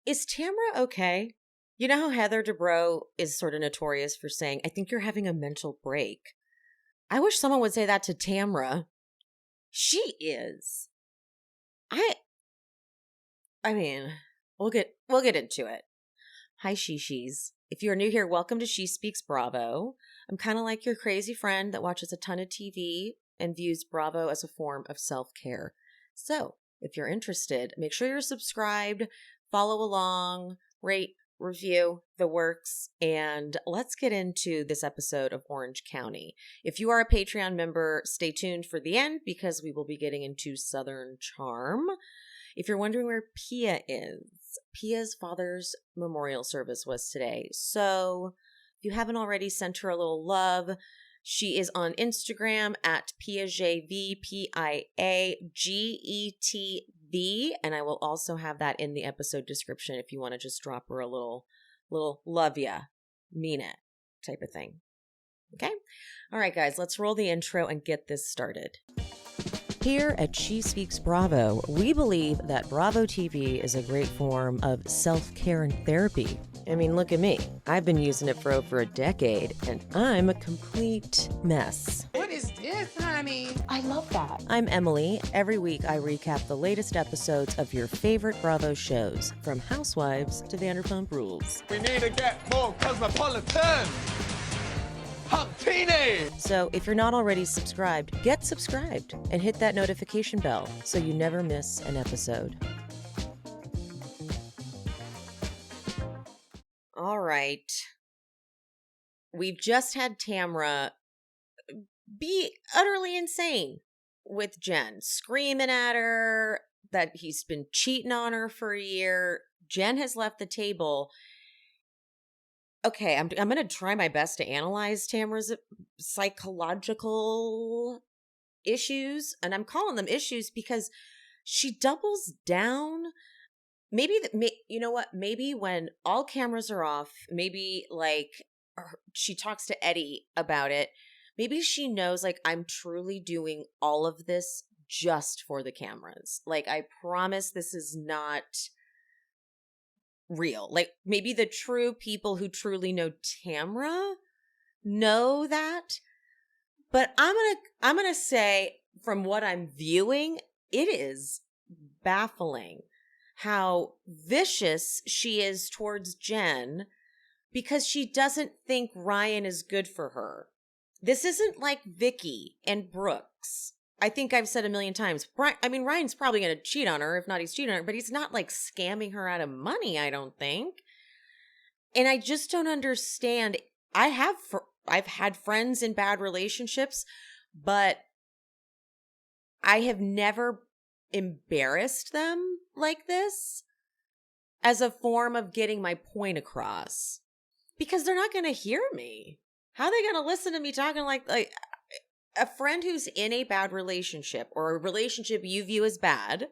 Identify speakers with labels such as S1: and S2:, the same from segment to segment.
S1: Is Tamra okay? You know how Heather Dubrow is sort of notorious for saying, I think you're having a mental break. I wish someone would say that to Tamra. She is. I mean, we'll get into it. Hi, Shishis. If you're new here, welcome to She Speaks Bravo. I'm kind of like your crazy friend that watches a ton of TV and views Bravo as a form of self-care. So, if you're interested, make sure you're subscribed, follow along, rate, review the works, and let's get into this episode of Orange County. If you are a Patreon member, stay tuned for the end because we will be getting into Southern Charm. If you're wondering where Pia is, Pia's father's memorial service was today. So if you haven't already, sent her a little love. She is on Instagram at PiaGetV, PiaGetV, and I will also have that in the episode description if you want to just drop her a little love ya, mean it type of thing. Okay? All right, guys, let's roll the intro and get this started. Here at She Speaks Bravo, we believe that Bravo TV is a great form of self-care and therapy. I mean, look at me. I've been using it for over a decade, and I'm a complete mess.
S2: What is this, honey?
S3: I love that.
S1: I'm Emily. Every week, I recap the latest episodes of your favorite Bravo shows, from Housewives to Vanderpump Rules.
S2: We need to get more cosmopolitan. Hot-teeny!
S1: So if you're not already subscribed, get subscribed and hit that notification bell so you never miss an episode. All right. We've just had Tamra be utterly insane with Jen, screaming at her that he's been cheating on her for a year. Jen has left the table. Okay, I'm going to try my best to analyze Tamra's psychological issues, and I'm calling them issues because she doubles down. Maybe you know what? Maybe when all cameras are off, maybe like she talks to Eddie about it. Maybe she knows like I'm truly doing all of this just for the cameras. Like I promise this is not real. Like maybe the true people who truly know Tamra know that. But I'm gonna say from what I'm viewing, it is baffling how vicious she is towards Jen because she doesn't think Ryan is good for her. This isn't like Vicki and Brooks. I think I've said a million times, Ryan's probably going to cheat on her. If not, he's cheating on her, but he's not like scamming her out of money, I don't think. And I just don't understand. I've had friends in bad relationships, but I have never embarrassed them like this as a form of getting my point across because they're not going to hear me. How are they going to listen to me talking like a friend who's in a bad relationship or a relationship you view as bad?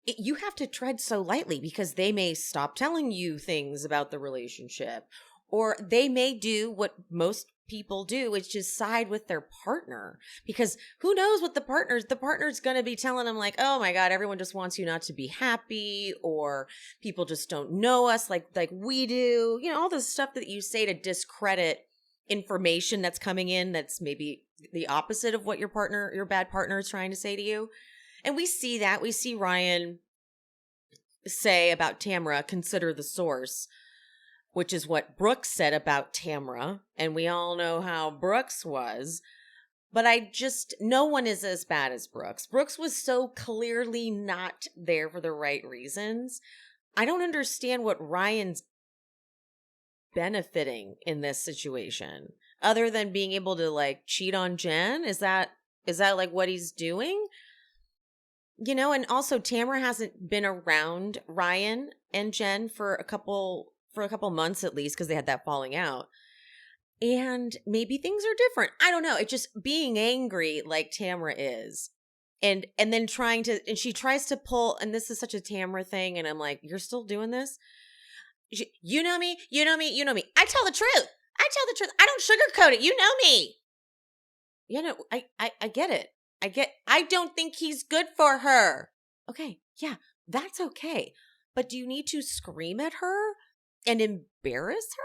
S1: You have to tread so lightly because they may stop telling you things about the relationship, or they may do what most people do, which is side with their partner, because who knows what the partner's going to be telling them, like, oh my God, everyone just wants you not to be happy, or people just don't know us like we do. You know, all the stuff that you say to discredit information that's coming in that's maybe the opposite of what your bad partner is trying to say to you. And we see that. We see Ryan say about Tamra, consider the source, which is what Brooks said about Tamra. And we all know how Brooks was. But no one is as bad as Brooks. Brooks was so clearly not there for the right reasons. I don't understand what Ryan's benefiting in this situation other than being able to like cheat on Jen. Is that like what he's doing? You know, and also Tamra hasn't been around Ryan and Jen for a couple months at least, because they had that falling out. And maybe things are different. I don't know. It's just being angry like Tamra is. And then she tries to pull, and this is such a Tamra thing, and I'm like, you're still doing this? You know me. I tell the truth. I don't sugarcoat it. You know me. You know, I get it. I don't think he's good for her. Okay, yeah, that's okay. but do you need to scream at her and embarrass her?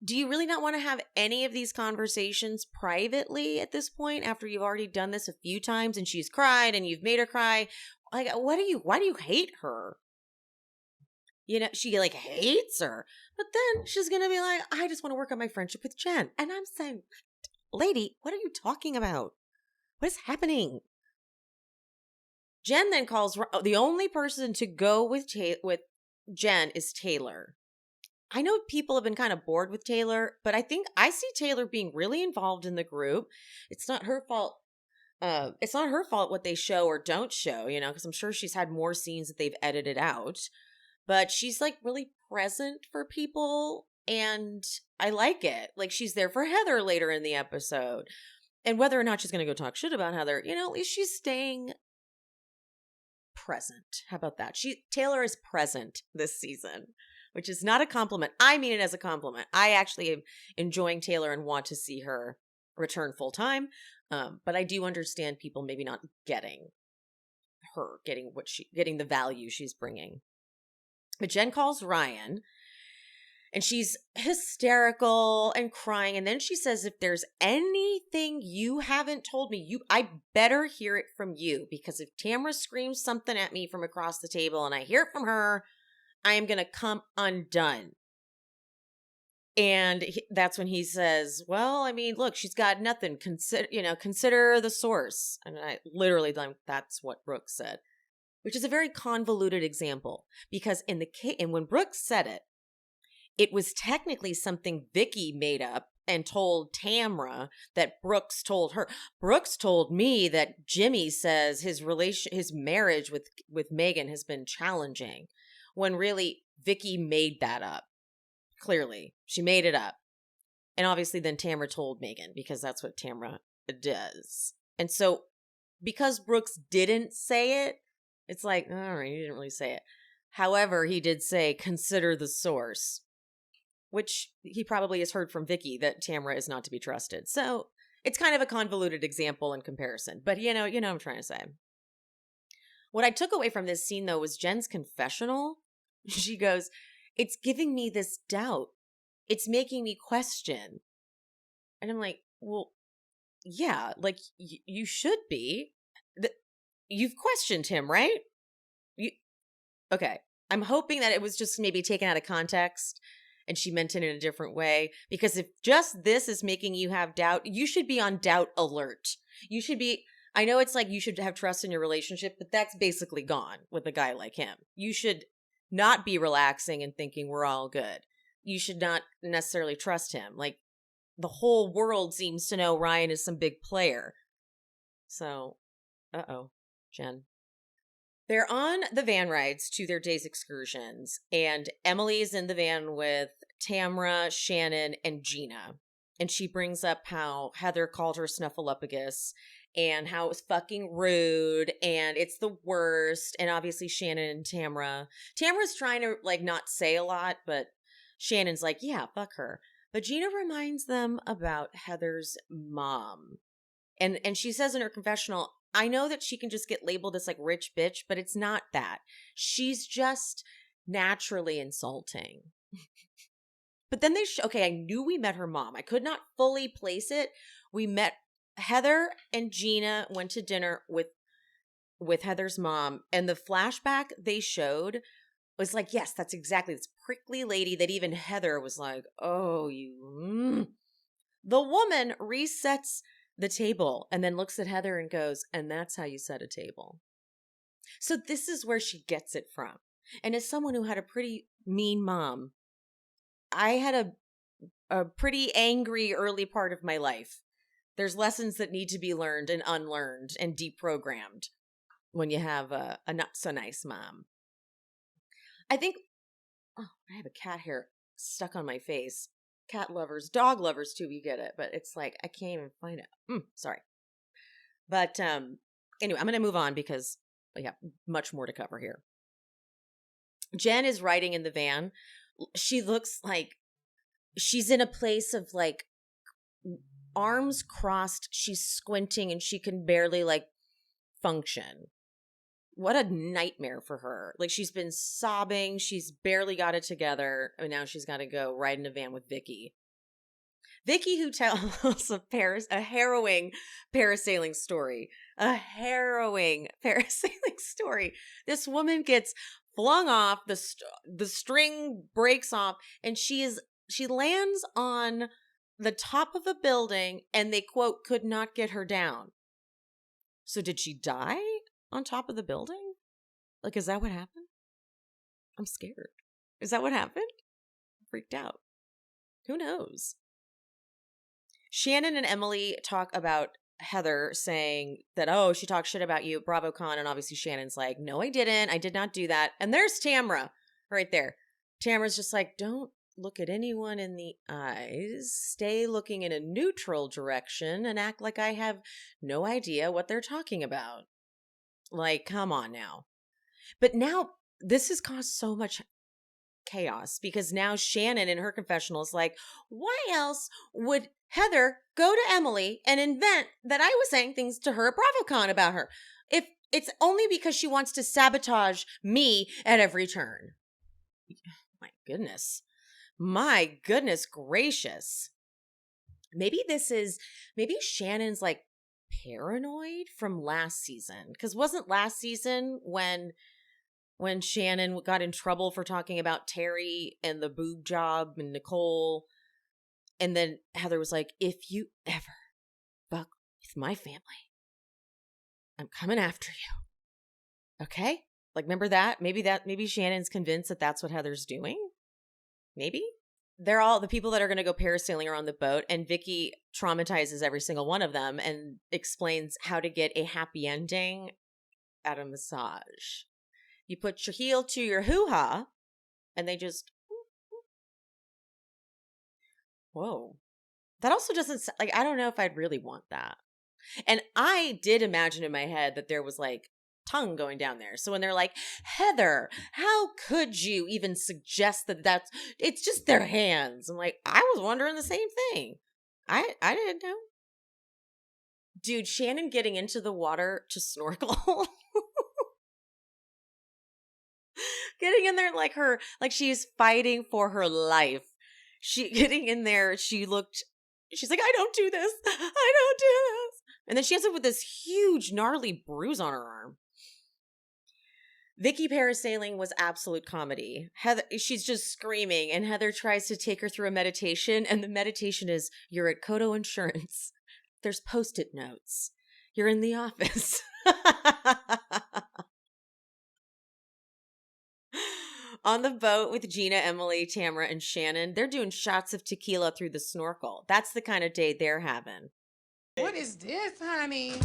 S1: Do you really not want to have any of these conversations privately at this point after you've already done this a few times and she's cried and you've made her cry? Like, why do you hate her? You know, she like hates her, but then she's going to be like, I just want to work on my friendship with Jen. And I'm saying, lady, what are you talking about? What is happening? Jen then calls, the only person to go with Jen is Taylor. I know people have been kind of bored with Taylor, but I think I see Taylor being really involved in the group. It's not her fault. It's not her fault what they show or don't show, you know, because I'm sure she's had more scenes that they've edited out. But she's like really present for people, and I like it. Like, she's there for Heather later in the episode. And whether or not she's going to go talk shit about Heather, you know, at least she's staying present. How about that? Taylor is present this season, which is not a compliment. I mean it as a compliment. I actually am enjoying Taylor and want to see her return full time. But I do understand people maybe not getting getting the value she's bringing. But Jen calls Ryan, and she's hysterical and crying. And then she says, if there's anything you haven't told me, I better hear it from you. Because if Tamra screams something at me from across the table and I hear it from her, I am going to come undone. And that's when he says, well, I mean, look, she's got nothing. Consider the source. And I literally, that's what Brooks said. Which is a very convoluted example, because and when Brooks said it, it was technically something Vicki made up and told Tamra that Brooks told her. Brooks told me that Jimmy says his marriage with Megan has been challenging, when really Vicki made that up. Clearly, she made it up, and obviously then Tamra told Megan, because that's what Tamra does. And so, because Brooks didn't say it, it's like, all right, he didn't really say it. However, he did say, consider the source, which he probably has heard from Vicki that Tamra is not to be trusted. So it's kind of a convoluted example in comparison. But you know what I'm trying to say. What I took away from this scene, though, was Jen's confessional. She goes, it's giving me this doubt. It's making me question. And I'm like, well, yeah, like you should be. You've questioned him, right? Okay. I'm hoping that it was just maybe taken out of context and she meant it in a different way. Because if just this is making you have doubt, you should be on doubt alert. You should be, I know it's like you should have trust in your relationship, but that's basically gone with a guy like him. You should not be relaxing and thinking we're all good. You should not necessarily trust him. Like, the whole world seems to know Ryan is some big player. So, Jen. They're on the van rides to their day's excursions, and Emily's in the van with Tamra, Shannon, and Gina. And she brings up how Heather called her Snuffleupagus and how it was fucking rude and it's the worst. And obviously Shannon and Tamra's trying to like not say a lot, but Shannon's like, yeah, fuck her. But Gina reminds them about Heather's mom. And she says in her confessional, I know that she can just get labeled as like rich bitch, but it's not that. She's just naturally insulting. But then I knew we met her mom. I could not fully place it. We met Heather and Gina went to dinner with Heather's mom, and the flashback they showed was like, yes, that's exactly this prickly lady that even Heather was like, oh, you. The woman resets the table and then looks at Heather and goes, and that's how you set a table. So this is where she gets it from. And as someone who had a pretty mean mom, I had a pretty angry early part of my life. There's lessons that need to be learned and unlearned and deprogrammed when you have a not so nice mom. I think, I have a cat hair stuck on my face. Cat lovers, dog lovers too, we get it. But it's like, I can't even find it. Sorry. But anyway, I'm going to move on because we have much more to cover here. Jen is riding in the van. She looks like she's in a place of like arms crossed. She's squinting and she can barely like function. What a nightmare for her. Like, she's been sobbing. She's barely got it together. And now she's got to go ride in a van with Vicki. Vicki, who tells a harrowing parasailing story. A harrowing parasailing story. This woman gets flung off. The string breaks off. And she lands on the top of a building. And they, quote, could not get her down. So did she die on top of the building? Like, is that what happened? I'm scared. Is that what happened? I'm freaked out. Who knows? Shannon and Emily talk about Heather saying that, oh, she talked shit about you at BravoCon. And obviously Shannon's like, no, I didn't. I did not do that. And there's Tamra right there. Tamra's just like, don't look at anyone in the eyes. Stay looking in a neutral direction and act like I have no idea what they're talking about. Like, come on now. But now this has caused so much chaos because now Shannon in her confessional is like, why else would Heather go to Emily and invent that I was saying things to her at BravoCon about her? If it's only because she wants to sabotage me at every turn. My goodness. My goodness gracious. Maybe Shannon's like paranoid from last season. Because wasn't last season when Shannon got in trouble for talking about Terry and the boob job and Nicole. And then Heather was like, if you ever fuck with my family, I'm coming after you. Okay? Like, remember that? Maybe Shannon's convinced that that's what Heather's doing. Maybe. They're all, the people that are going to go parasailing are on the boat, and Vicki traumatizes every single one of them and explains how to get a happy ending at a massage. You put your heel to your hoo-ha, and they just, whoa. That also doesn't, like, I don't know if I'd really want that. And I did imagine in my head that there was, like, tongue going down there. So when they're like, Heather, how could you even suggest that it's just their hands? I'm like, I was wondering the same thing. I didn't know. Dude, Shannon getting into the water to snorkel. Getting in there like she's fighting for her life. She getting in there, she's like, I don't do this. I don't do this. And then she ends up with this huge gnarly bruise on her arm. Vicki parasailing was absolute comedy. Heather, she's just screaming, and Heather tries to take her through a meditation, and the meditation is, you're at Kodo Insurance. There's Post-it notes. You're in the office. On the boat with Gina, Emily, Tamra, and Shannon, they're doing shots of tequila through the snorkel. That's the kind of day they're having.
S2: What is this, honey?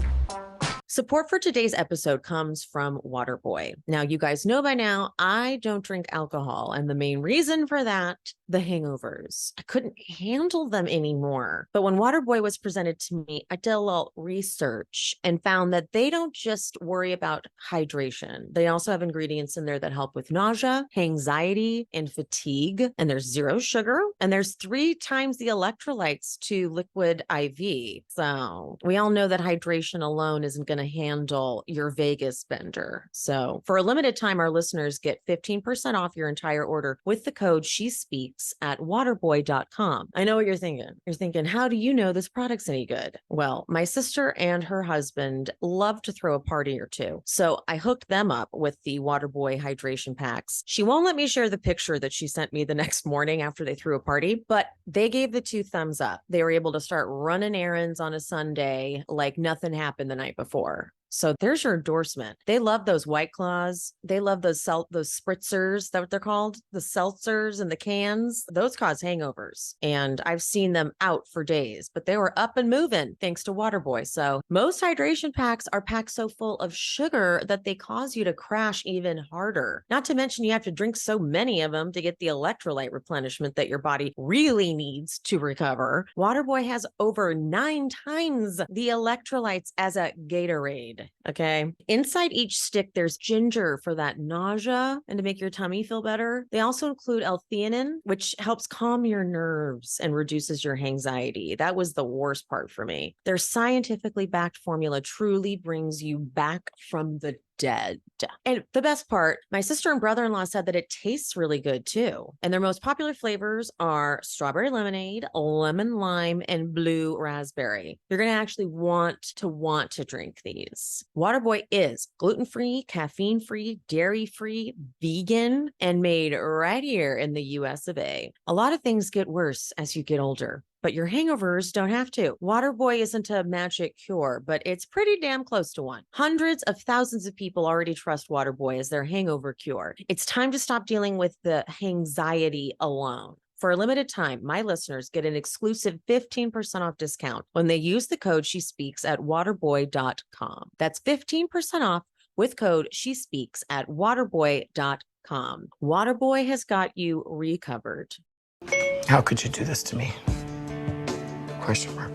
S1: Support for today's episode comes from Waterboy. Now, you guys know by now, I don't drink alcohol. And the main reason for that, the hangovers. I couldn't handle them anymore. But when Waterboy was presented to me, I did a little research and found that they don't just worry about hydration. They also have ingredients in there that help with nausea, anxiety, and fatigue. And there's 0 sugar. And there's 3 times the electrolytes to liquid IV. So we all know that hydration alone isn't going to handle your Vegas bender. So for a limited time, our listeners get 15% off your entire order with the code She Speaks at waterboy.com. I know what you're thinking. You're thinking, how do you know this product's any good? Well, my sister and her husband love to throw a party or two. So I hooked them up with the Waterboy hydration packs. She won't let me share the picture that she sent me the next morning after they threw a party, but they gave the 2 thumbs up. They were able to start running errands on a Sunday like nothing happened the night before. So there's your endorsement. They love those White Claws. They love those spritzers, that what they're called? The seltzers and the cans. Those cause hangovers. And I've seen them out for days, but they were up and moving thanks to Waterboy. So most hydration packs are packed so full of sugar that they cause you to crash even harder. Not to mention you have to drink so many of them to get the electrolyte replenishment that your body really needs to recover. Waterboy has over 9 times the electrolytes as a Gatorade. Okay. Inside each stick, there's ginger for that nausea and to make your tummy feel better. They also include L-theanine, which helps calm your nerves and reduces your anxiety. That was the worst part for me. Their scientifically backed formula truly brings you back from the dead. And the best part, my sister and brother-in-law said that it tastes really good too. And their most popular flavors are strawberry lemonade, lemon lime, and blue raspberry. You're going to actually want to drink these. Waterboy is gluten-free, caffeine-free, dairy-free, vegan, and made right here in the US of A. A lot of things get worse as you get older, but your hangovers don't have to. Waterboy isn't a magic cure, but it's pretty damn close to one. Hundreds of thousands of people already trust Waterboy as their hangover cure. It's time to stop dealing with the anxiety alone. For a limited time, my listeners get an exclusive 15% off discount when they use the code SheSpeaks at waterboy.com. That's 15% off with code SheSpeaks at waterboy.com. Waterboy has got you recovered.
S3: How could you do this to me? Question mark.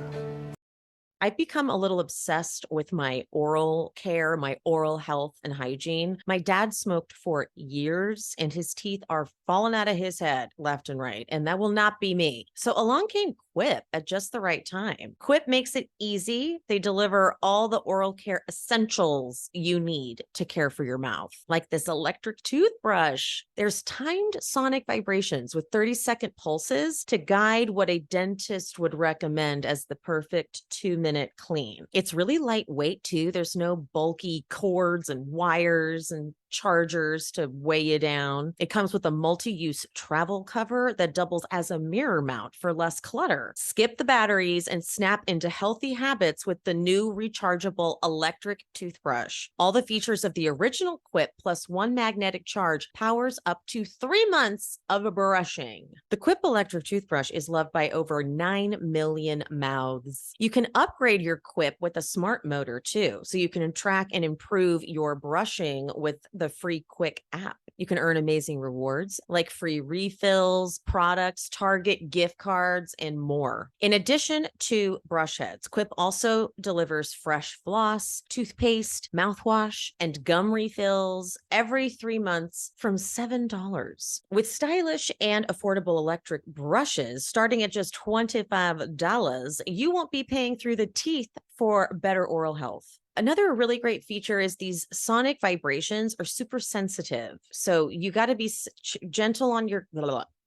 S1: I've become a little obsessed with my oral care, my oral health and hygiene. My dad smoked for years and his teeth are falling out of his head left and right, and that will not be me. So along came Quip at just the right time. Quip makes it easy. They deliver all the oral care essentials you need to care for your mouth, like this electric toothbrush. There's timed sonic vibrations with 30-second pulses to guide what a dentist would recommend as the perfect 2-minute clean. It's really lightweight too. There's no bulky cords and wires and chargers to weigh you down. It comes with a multi-use travel cover that doubles as a mirror mount for less clutter. Skip the batteries and snap into healthy habits with the new rechargeable electric toothbrush. All the features of the original Quip plus one magnetic charge powers up to 3 months of brushing. The Quip electric toothbrush is loved by over 9 million mouths. You can upgrade your Quip with a smart motor too, so you can track and improve your brushing with the free Quick app. You can earn amazing rewards like free refills, products, Target gift cards, and more. In addition to brush heads, Quip also delivers fresh floss, toothpaste, mouthwash, and gum refills every 3 months from $7. With stylish and affordable electric brushes starting at just $25, you won't be paying through the teeth for better oral health. Another really great feature is these sonic vibrations are super sensitive. So you got to be gentle on your,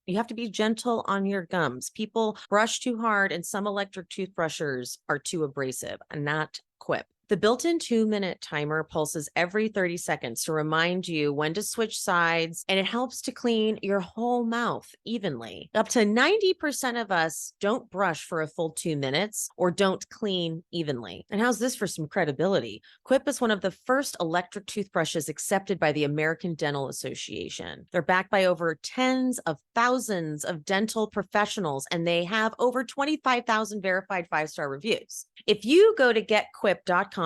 S1: you have to be gentle on your gums. People brush too hard and some electric toothbrushes are too abrasive, not Quip. The built-in 2-minute timer pulses every 30 seconds to remind you when to switch sides, and it helps to clean your whole mouth evenly. Up to 90% of us don't brush for a full 2 minutes or don't clean evenly. And how's this for some credibility? Quip is one of the first electric toothbrushes accepted by the American Dental Association. They're backed by over tens of thousands of dental professionals, and they have over 25,000 verified 5-star reviews. If you go to getquip.com/bravo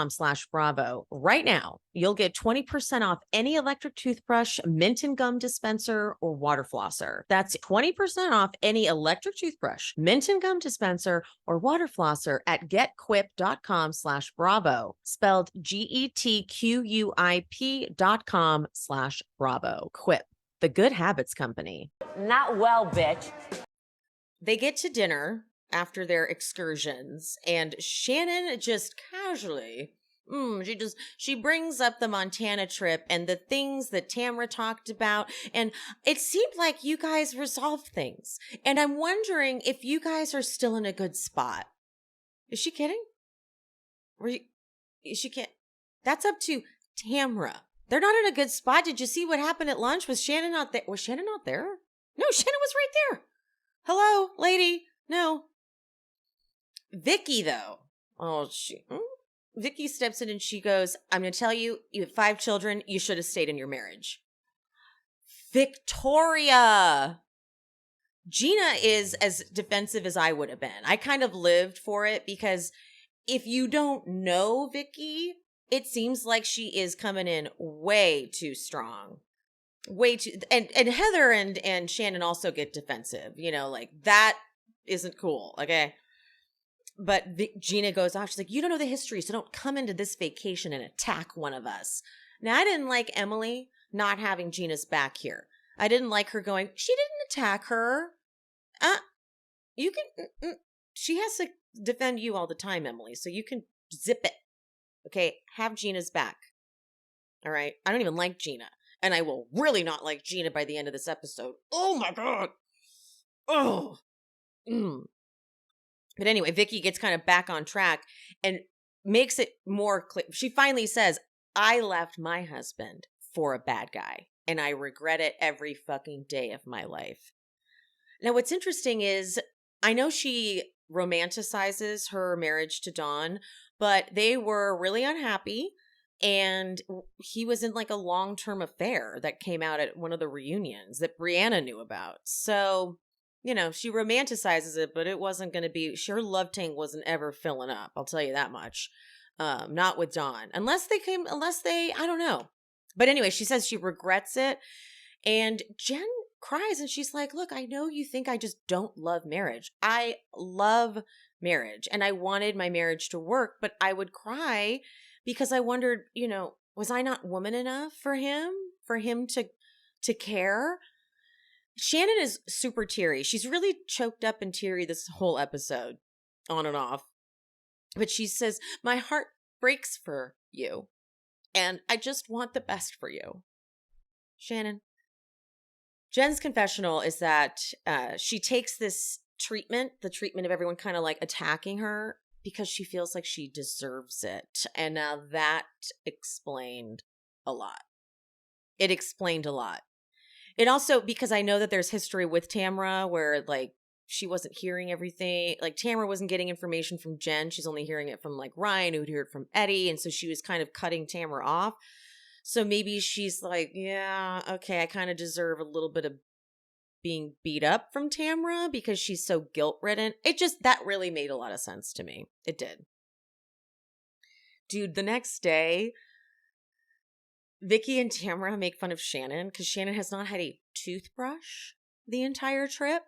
S1: right now, you'll get 20% off any electric toothbrush, mint and gum dispenser, or water flosser. That's 20% off any electric toothbrush, mint and gum dispenser, or water flosser at getquip.com/bravo, spelled GETQUIP.com/bravo. Quip, the good habits company.
S4: Not well, bitch.
S1: They get to dinner after their excursions, and Shannon just casually, she brings up the Montana trip and the things that Tamra talked about, and it seemed like you guys resolved things. And I'm wondering if you guys are still in a good spot. Is she kidding? She can't. That's up to Tamra. They're not in a good spot. Did you see what happened at lunch? Was Shannon not there? Was Shannon not there? No, Shannon was right there. Hello, lady. No. Vicki, though. Vicki steps in and she goes, I'm going to tell you, you have 5 children. You should have stayed in your marriage. Victoria. Gina is as defensive as I would have been. I kind of lived for it because if you don't know Vicki, it seems like she is coming in way too strong. Way too, and Heather and Shannon also get defensive. You know, like that isn't cool. Okay. But Gina goes off. She's like, you don't know the history, so don't come into this vacation and attack one of us. Now, I didn't like Emily not having Gina's back here. I didn't like her going, she didn't attack her. You can, she has to defend you all the time, Emily, so you can zip it. Okay, have Gina's back. All right. I don't even like Gina. And I will really not like Gina by the end of this episode. Oh my God. Oh. Mm. But anyway, Vicki gets kind of back on track and makes it more clear. She finally says, I left my husband for a bad guy, and I regret it every fucking day of my life. Now, what's interesting is I know she romanticizes her marriage to Don, but they were really unhappy, and he was in like a long-term affair that came out at one of the reunions that Brianna knew about. So, you know, she romanticizes it, but it wasn't going to be, her love tank wasn't ever filling up. I'll tell you that much. Not with Don, unless they, I don't know. But anyway, she says she regrets it. And Jen cries and she's like, look, I know you think I just don't love marriage. I love marriage and I wanted my marriage to work, but I would cry because I wondered, you know, was I not woman enough for him to care? Shannon is super teary. She's really choked up and teary this whole episode, on and off. But she says, my heart breaks for you, and I just want the best for you. Shannon. Jen's confessional is that she takes this treatment, the treatment of everyone kind of like attacking her, because she feels like she deserves it. And now that explained a lot. It explained a lot. It also, because I know that there's history with Tamra where like she wasn't hearing everything. Like Tamra wasn't getting information from Jen. She's only hearing it from like Ryan, who'd heard from Eddie. And so she was kind of cutting Tamra off. So maybe she's like, yeah, okay, I kind of deserve a little bit of being beat up from Tamra because she's so guilt-ridden. That really made a lot of sense to me. It did. Dude, the next day, Vicki and Tamra make fun of Shannon because Shannon has not had a toothbrush the entire trip.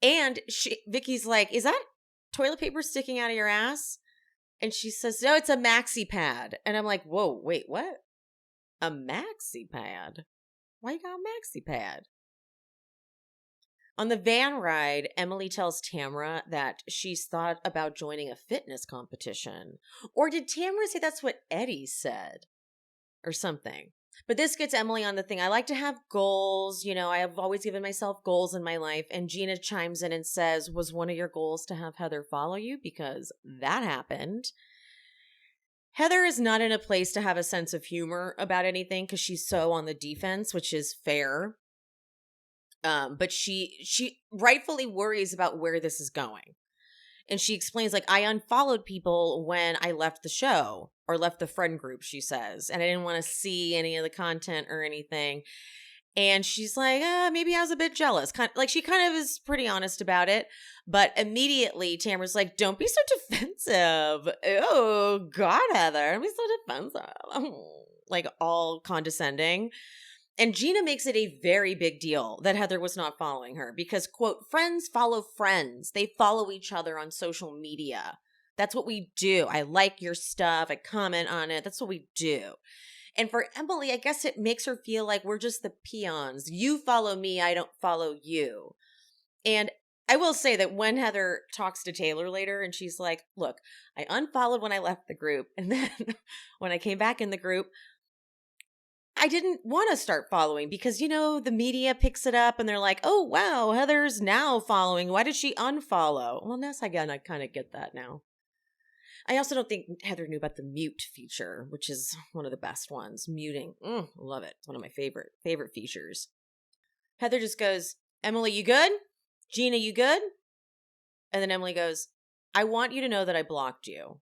S1: And Vicki's like, is that toilet paper sticking out of your ass? And she says, no, it's a maxi pad. And I'm like, whoa, wait, what? A maxi pad? Why you got a maxi pad? On the van ride, Emily tells Tamra that she's thought about joining a fitness competition. Or did Tamra say that's what Eddie said? Or something. But this gets Emily on the thing. I like to have goals. You know, I have always given myself goals in my life. And Gina chimes in and says, was one of your goals to have Heather follow you? Because that happened. Heather is not in a place to have a sense of humor about anything because she's so on the defense, which is fair. But she rightfully worries about where this is going. And she explains, like, I unfollowed people when I left the show or left the friend group, she says. And I didn't want to see any of the content or anything. And she's like, maybe I was a bit jealous. She kind of is pretty honest about it. But immediately Tamara's like, don't be so defensive. Oh, God, Heather, don't be so defensive. Like all condescending. And Gina makes it a very big deal that Heather was not following her because, quote, friends follow friends. They follow each other on social media. That's what we do. I like your stuff. I comment on it. That's what we do. And for Emily, I guess it makes her feel like we're just the peons. You follow me. I don't follow you. And I will say that when Heather talks to Taylor later and she's like, look, I unfollowed when I left the group. And then when I came back in the group, I didn't want to start following because, you know, the media picks it up and they're like, oh, wow, Heather's now following. Why did she unfollow? Well, yes, again, I kind of get that now. I also don't think Heather knew about the mute feature, which is one of the best ones. Muting. Love it. It's one of my favorite features. Heather just goes, Emily, you good? Gina, you good? And then Emily goes, I want you to know that I blocked you.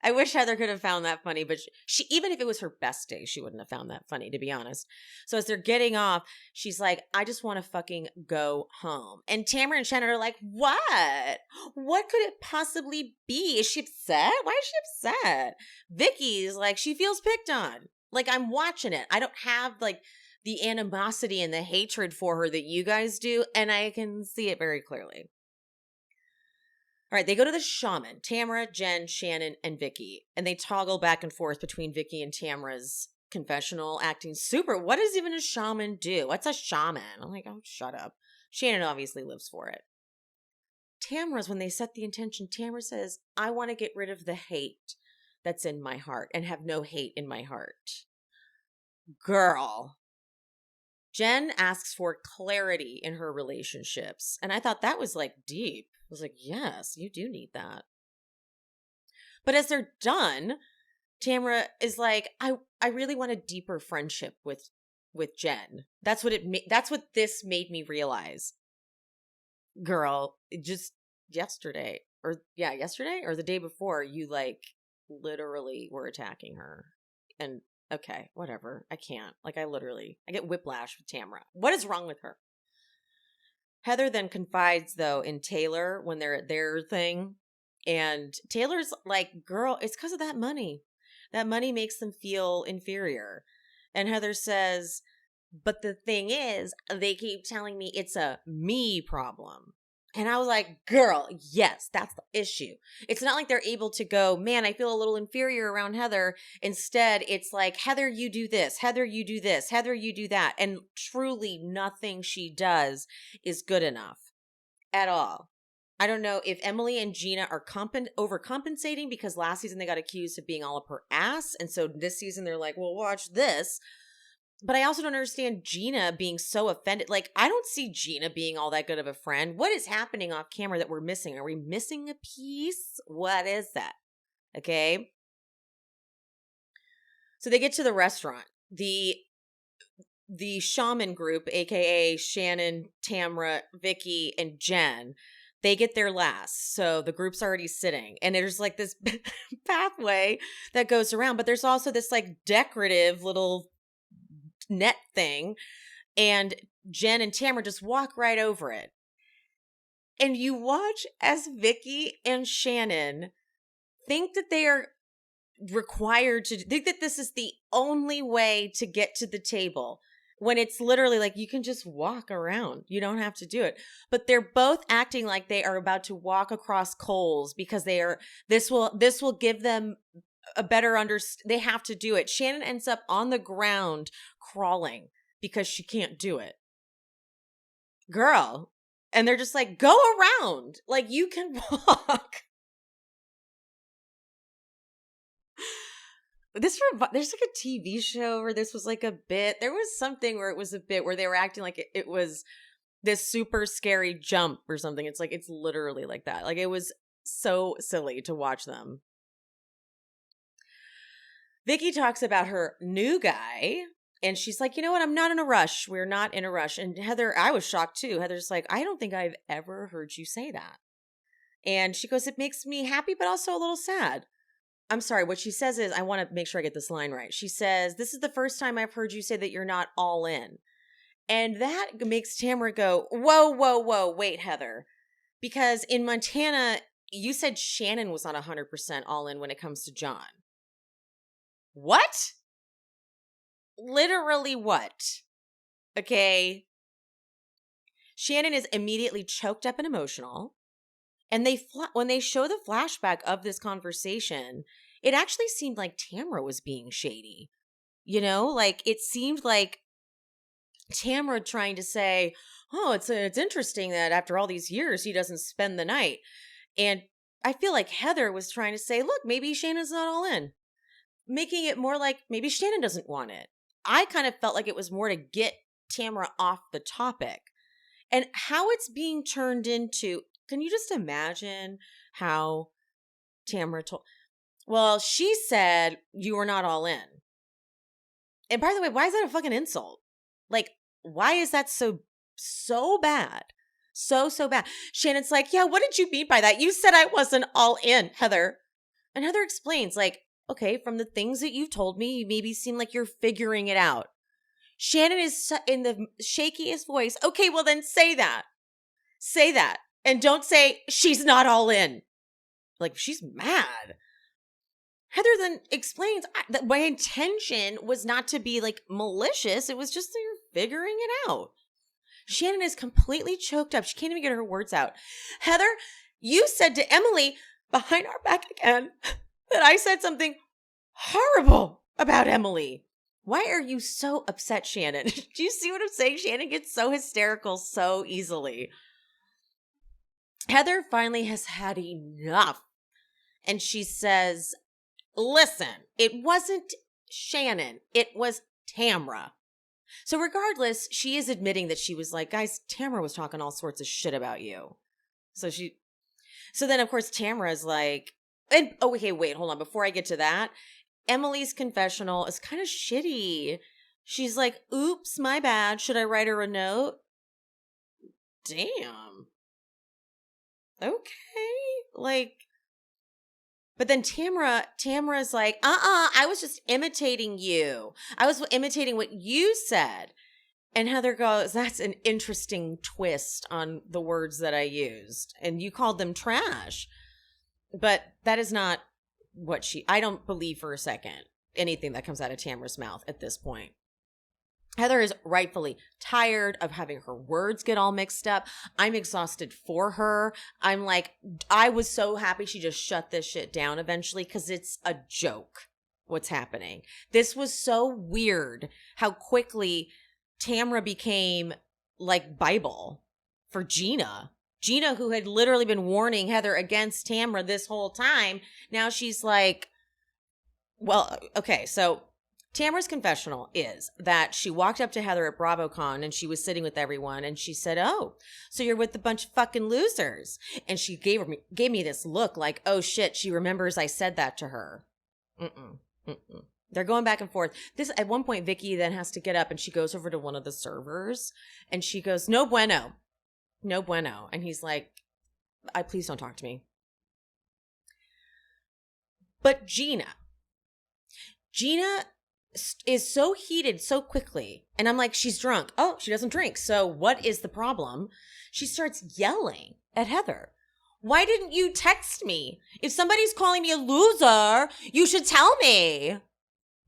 S1: I wish Heather could have found that funny, but she even if it was her best day, she wouldn't have found that funny, to be honest. So as they're getting off, she's like, I just want to fucking go home. And Tamra and Shannon are like, what? What could it possibly be? Is she upset? Why is she upset? Vicki's like, she feels picked on. Like, I'm watching it. I don't have, like, the animosity and the hatred for her that you guys do, and I can see it very clearly. All right, they go to the shaman, Tamra, Jen, Shannon, and Vicki, and they toggle back and forth between Vicki and Tamra's confessional, acting super. What does even a shaman do? What's a shaman? I'm like, oh, shut up. Shannon obviously lives for it. Tamra's, when they set the intention, Tamra says, I want to get rid of the hate. that's in my heart and have no hate in my heart. Girl. Jen asks for clarity in her relationships. And I thought that was like deep. I was like, yes, you do need that. But as they're done, Tamra is like, I really want a deeper friendship with Jen. That's what this made me realize. Girl, just yesterday or the day before, you like literally were attacking her. And okay, whatever. I can't. Like I get whiplash with Tamra. What is wrong with her? Heather then confides though in Taylor when they're at their thing. And Taylor's like, girl, it's because of that money. That money makes them feel inferior. And Heather says, but the thing is, they keep telling me it's a me problem. And I was like, girl, yes, that's the issue. It's not like they're able to go, man, I feel a little inferior around Heather. Instead, it's like, Heather, you do this. Heather, you do this. Heather, you do that. And truly nothing she does is good enough at all. I don't know if Emily and Gina are overcompensating because last season they got accused of being all up her ass. And so this season they're like, well, watch this. But I also don't understand Gina being so offended. Like, I don't see Gina being all that good of a friend. What is happening off camera that we're missing? Are we missing a piece? What is that? Okay. So they get to the restaurant. The Shaman group, aka Shannon, Tamra, Vicki, and Jen, they get there last. So the group's already sitting. And there's like this pathway that goes around. But there's also this like decorative little net thing. And Jen and Tamra just walk right over it. And you watch as Vicki and Shannon think that they are required to think that this is the only way to get to the table. When it's literally like you can just walk around. You don't have to do it. But they're both acting like they are about to walk across coals because this will give them a better they have to do it. Shannon ends up on the ground crawling because she can't do it. Girl. And they're just like, go around. Like you can walk. There's like a TV show where this was like a bit. There was something where it was a bit where they were acting like it was this super scary jump or something. It's like, it's literally like that. Like it was so silly to watch them. Vicki talks about her new guy and she's like, you know what? I'm not in a rush. We're not in a rush. And Heather, I was shocked too. Heather's like, I don't think I've ever heard you say that. And she goes, it makes me happy, but also a little sad. I'm sorry. What she says is, I want to make sure I get this line right. She says, this is the first time I've heard you say that you're not all in. And that makes Tamra go, whoa, whoa, whoa. Wait, Heather. Because in Montana, you said Shannon was not 100% all in when it comes to John. What? Literally what? Okay. Shannon is immediately choked up and emotional. And when they show the flashback of this conversation, it actually seemed like Tamra was being shady. You know, like it seemed like Tamra trying to say, oh, it's interesting that after all these years, he doesn't spend the night. And I feel like Heather was trying to say, look, maybe Shannon's not all in. Making it more like maybe Shannon doesn't want it. I kind of felt like it was more to get Tamra off the topic. And how it's being turned into, can you just imagine how Tamra told? Well, she said you were not all in. And by the way, why is that a fucking insult? Like, why is that so bad? So bad. Shannon's like, yeah, what did you mean by that? You said I wasn't all in, Heather. And Heather explains, like, okay, from the things that you've told me, you maybe seem like you're figuring it out. Shannon is in the shakiest voice. Okay, well then say that. Say that. And don't say she's not all in. Like, she's mad. Heather then explains that my intention was not to be like malicious. It was just that you're figuring it out. Shannon is completely choked up. She can't even get her words out. Heather, you said to Emily behind our back again that I said something horrible about Emily. Why are you so upset, Shannon? Do you see what I'm saying? Shannon gets so hysterical so easily. Heather finally has had enough. And she says, listen, it wasn't Shannon. It was Tamra. So regardless, she is admitting that she was like, guys, Tamra was talking all sorts of shit about you. So then, of course, Tamra is like, okay, wait, hold on. Before I get to that, Emily's confessional is kind of shitty. She's like, oops, my bad. Should I write her a note? Damn. Okay. Like, but then Tamra's like, I was just imitating you. I was imitating what you said. And Heather goes, that's an interesting twist on the words that I used. And you called them trash. But that is not what I don't believe for a second anything that comes out of Tamra's mouth at this point. Heather is rightfully tired of having her words get all mixed up. I'm exhausted for her. I'm like, I was so happy she just shut this shit down eventually because it's a joke what's happening. This was so weird how quickly Tamra became like Bible for Gina. Gina, who had literally been warning Heather against Tamra this whole time, now she's like, well, okay, so Tamra's confessional is that she walked up to Heather at BravoCon and she was sitting with everyone and she said, oh, so you're with a bunch of fucking losers. And she gave me this look like, oh shit, she remembers I said that to her. They're going back and forth. This at one point, Vicki then has to get up and she goes over to one of the servers and she goes, no bueno. No bueno. And he's like, please don't talk to me. But Gina is so heated so quickly. And I'm like, she's drunk. Oh, she doesn't drink. So what is the problem? She starts yelling at Heather. Why didn't you text me? If somebody's calling me a loser, you should tell me.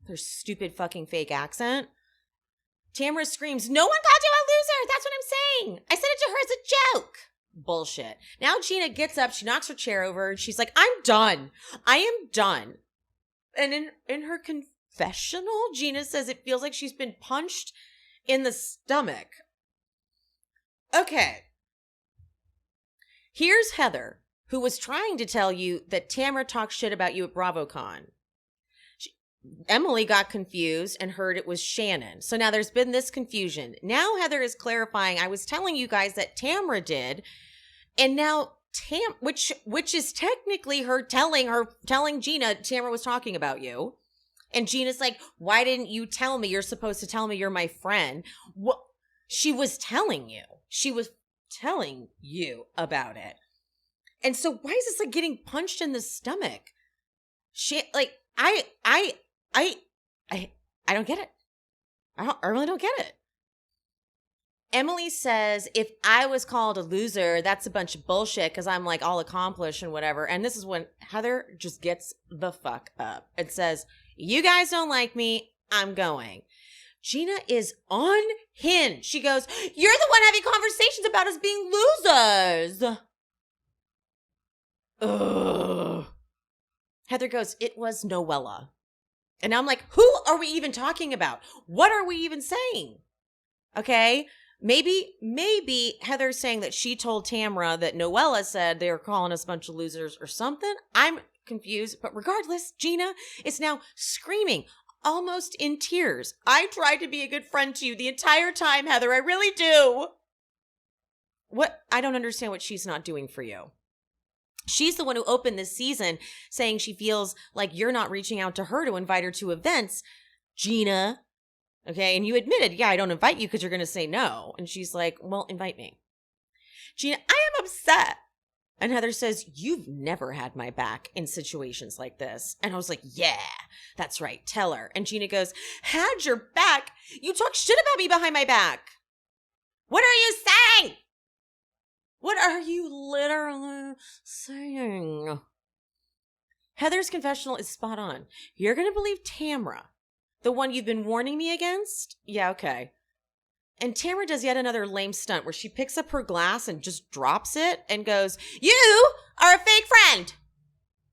S1: Their stupid fucking fake accent. Tamra screams, no one called you a loser. That's what I'm saying. I said it to her as a joke. Bullshit. Now Gina gets up. She knocks her chair over. And she's like, I'm done. I am done. And in her confessional, Gina says it feels like she's been punched in the stomach. Okay. Here's Heather, who was trying to tell you that Tamra talked shit about you at BravoCon. Emily got confused and heard it was Shannon. So now there's been this confusion. Now Heather is clarifying, I was telling you guys that Tamra did. And now which is technically her telling Gina Tamra was talking about you. And Gina's like, why didn't you tell me? You're supposed to tell me you're my friend. Well, she was telling you. She was telling you about it. And so why is this like getting punched in the stomach? I don't get it. I really don't get it. Emily says, if I was called a loser, that's a bunch of bullshit because I'm like all accomplished and whatever. And this is when Heather just gets the fuck up and says, you guys don't like me. I'm going. Gina is unhinged. She goes, you're the one having conversations about us being losers. Ugh. Heather goes, it was Noella. And I'm like, who are we even talking about? What are we even saying? Okay. Maybe Heather's saying that she told Tamra that Noella said they were calling us a bunch of losers or something. I'm confused. But regardless, Gina is now screaming, almost in tears. I tried to be a good friend to you the entire time, Heather. I really do. What? I don't understand what she's not doing for you. She's the one who opened this season saying she feels like you're not reaching out to her to invite her to events, Gina. Okay, and you admitted, yeah, I don't invite you because you're going to say no. And she's like, well, invite me. Gina, I am upset. And Heather says, you've never had my back in situations like this. And I was like, yeah, that's right. Tell her. And Gina goes, had your back? You talk shit about me behind my back. What are you saying? What are you literally saying? Heather's confessional is spot on. You're going to believe Tamra, the one you've been warning me against? Yeah, okay. And Tamra does yet another lame stunt where she picks up her glass and just drops it and goes, you are a fake friend.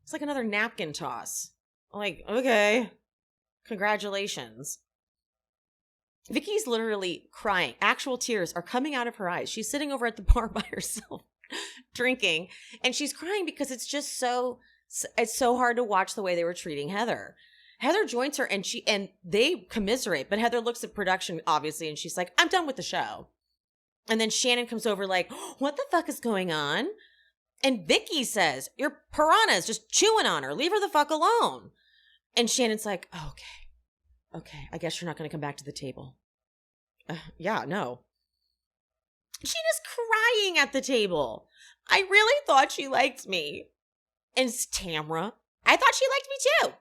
S1: It's like another napkin toss. I'm like, okay, congratulations. Vicki's literally crying. Actual tears are coming out of her eyes. She's sitting over at the bar by herself, drinking, and she's crying because it's just so It's so hard to watch the way they were treating Heather. Heather joins her and they commiserate, but Heather looks at production, obviously, and she's like, I'm done with the show. And then Shannon comes over like, what the fuck is going on? And Vicki says, your piranha's just chewing on her. Leave her the fuck alone. And Shannon's like, oh, okay, I guess you're not going to come back to the table. Yeah, no. Gina's crying at the table. I really thought she liked me. And it's Tamra. I thought she liked me too.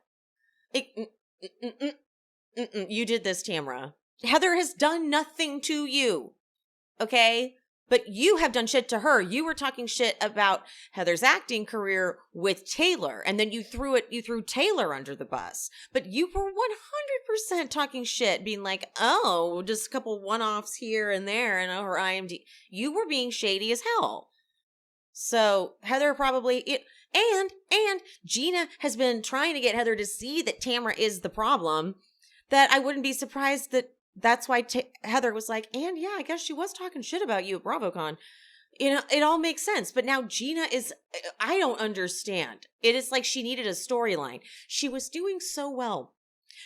S1: You did this, Tamra. Heather has done nothing to you. Okay? But you have done shit to her. You were talking shit about Heather's acting career with Taylor. And then you threw Taylor under the bus. But you were 100% talking shit, being like, oh, just a couple one-offs here and there and her IMDb. You were being shady as hell. So Heather probably... And Gina has been trying to get Heather to see that Tamra is the problem, that I wouldn't be surprised that's why Heather was like, and yeah, I guess she was talking shit about you at BravoCon. You know, it all makes sense. But now Gina is, I don't understand. It is like she needed a storyline. She was doing so well.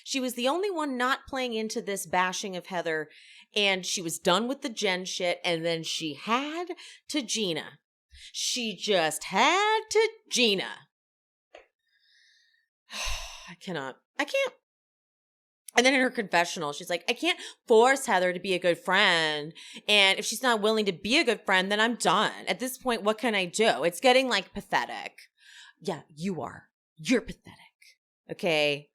S1: She was the only one not playing into this bashing of Heather, and she was done with the Jen shit, and then she had to Gina. She just had to Gina. I can't. And then in her confessional, she's like, I can't force Heather to be a good friend. And if she's not willing to be a good friend, then I'm done. At this point, what can I do? It's getting like pathetic. Yeah, you are. You're pathetic. Okay.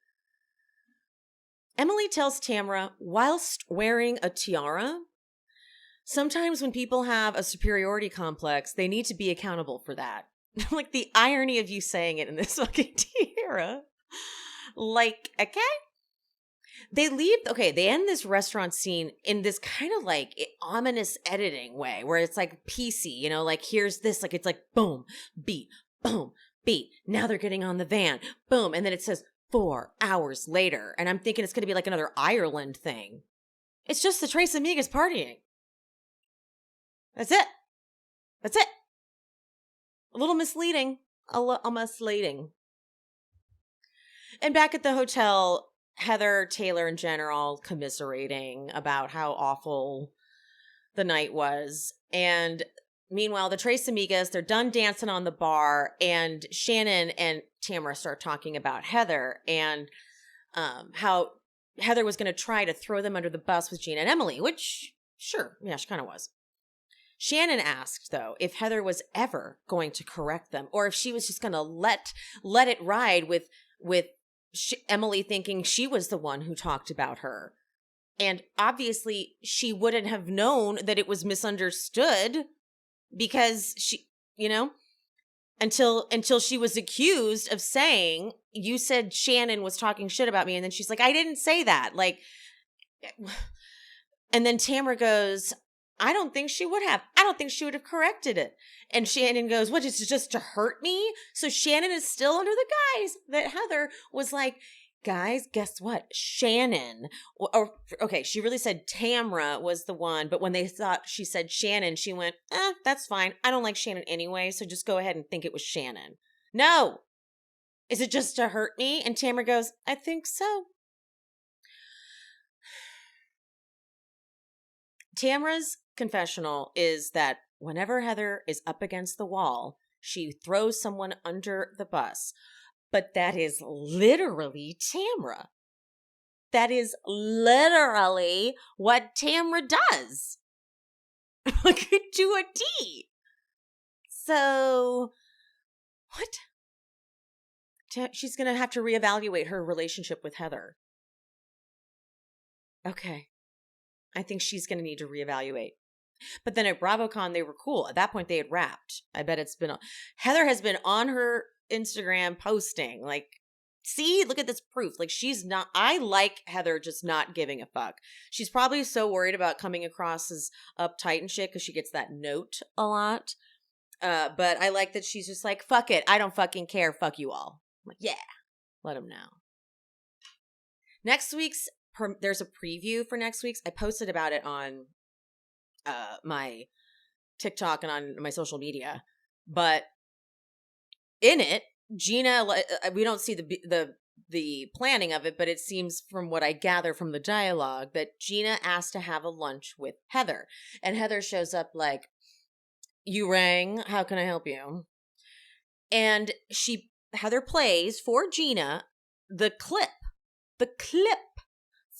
S1: Emily tells Tamra, whilst wearing a tiara, sometimes when people have a superiority complex, they need to be accountable for that. Like the irony of you saying it in this fucking tiara. Like, okay. They end this restaurant scene in this kind of like ominous editing way where it's like PC, you know, like here's this, like it's like boom, beat, now they're getting on the van, boom, and then it says 4 hours later, and I'm thinking it's going to be like another Ireland thing. It's just the Tres Amigas partying. That's it. A little misleading. Misleading. And back at the hotel, Heather, Taylor, and Jen are all commiserating about how awful the night was. And meanwhile, the Tres Amigas, they're done dancing on the bar, and Shannon and Tamra start talking about Heather and how Heather was going to try to throw them under the bus with Gina and Emily, which, sure, yeah, she kind of was. Shannon asked, though, if Heather was ever going to correct them, or if she was just going to let it ride with Emily thinking she was the one who talked about her. And obviously she wouldn't have known that it was misunderstood because she, you know, until she was accused of saying, you said Shannon was talking shit about me. And then she's like, I didn't say that. Like, and then Tamra goes, I don't think she would have. I don't think she would have corrected it. And Shannon goes, what, is it just to hurt me? So Shannon is still under the guise that Heather was like, guys, guess what? Shannon, okay, she really said Tamra was the one, but when they thought she said Shannon, she went, that's fine. I don't like Shannon anyway, so just go ahead and think it was Shannon. No. Is it just to hurt me? And Tamra goes, I think so. Tamra's confessional is that whenever Heather is up against the wall, she throws someone under the bus. But that is literally Tamra. That is literally what Tamra does. Like, to a T. So, what? She's going to have to reevaluate her relationship with Heather. Okay. I think she's going to need to reevaluate. But then at BravoCon, they were cool. At that point, they had wrapped. I bet it's been... Heather has been on her Instagram posting. Like, see? Look at this proof. Like, she's not... I like Heather just not giving a fuck. She's probably so worried about coming across as uptight and shit because she gets that note a lot. But I like that she's just like, fuck it. I don't fucking care. Fuck you all. I'm like, yeah. Let them know. Next week's... There's a preview for next week's. I posted about it on my TikTok and on my social media. But in it, Gina, we don't see the planning of it, but it seems from what I gather from the dialogue that Gina asked to have a lunch with Heather. And Heather shows up like, you rang, how can I help you? And Heather plays for Gina the clip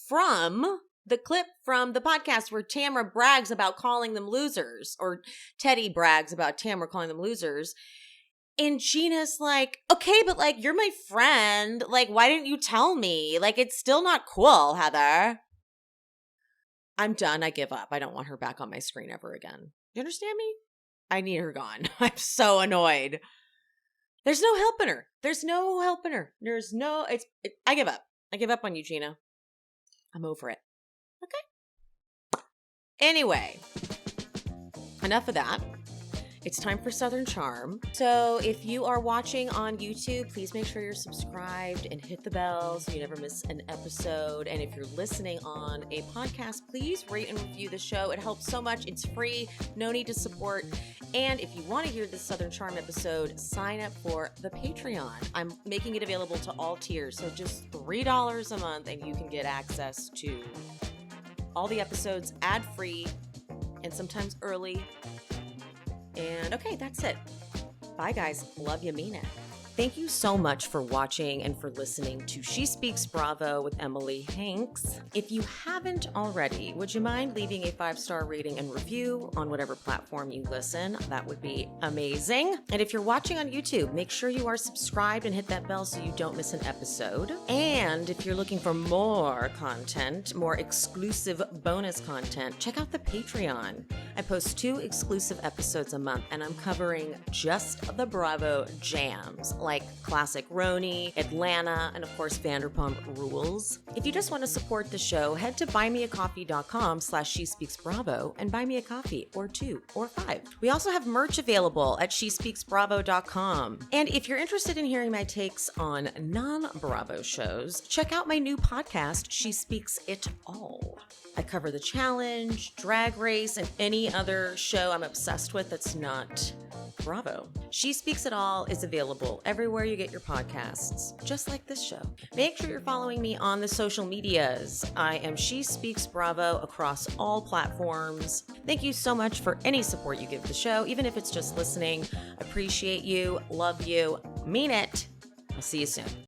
S1: from the podcast where Tamra brags about calling them losers, or Teddy brags about Tamra calling them losers. And Gina's like, okay, but like, you're my friend. Like, why didn't you tell me? Like, it's still not cool, Heather. I'm done. I give up. I don't want her back on my screen ever again. You understand me? I need her gone. I'm so annoyed. There's no helping her. I give up. I give up on you, Gina. I'm over it. Okay. Anyway, enough of that. It's time for Southern Charm. So if you are watching on YouTube, please make sure you're subscribed and hit the bell so you never miss an episode. And if you're listening on a podcast, please rate and review the show. It helps so much. It's free. No need to support. And if you want to hear the Southern Charm episode, sign up for the Patreon. I'm making it available to all tiers. So just $3 a month and you can get access to all the episodes ad-free and sometimes early. And okay, that's it. Bye, guys. Love you, mean it. Thank you so much for watching and for listening to She Speaks Bravo with Emily Hanks. If you haven't already, would you mind leaving a 5-star rating and review on whatever platform you listen? That would be amazing. And if you're watching on YouTube, make sure you are subscribed and hit that bell so you don't miss an episode. And if you're looking for more content, more exclusive bonus content, check out the Patreon. I post 2 exclusive episodes a month, and I'm covering just the Bravo jams, like Classic Roni, Atlanta, and of course Vanderpump Rules. If you just want to support the show, head to buymeacoffee.com/SheSpeaksBravo and buy me a coffee, or 2 or 5. We also have merch available at SheSpeaksBravo.com. And if you're interested in hearing my takes on non-Bravo shows, check out my new podcast, She Speaks It All. I cover The Challenge, Drag Race, and any other show I'm obsessed with that's not Bravo. She Speaks It All is available everywhere you get your podcasts, just like this show. Make sure you're following me on the social medias. I am She Speaks Bravo across all platforms. Thank you so much for any support you give the show, even if it's just listening. Appreciate you, love you, mean it. I'll see you soon.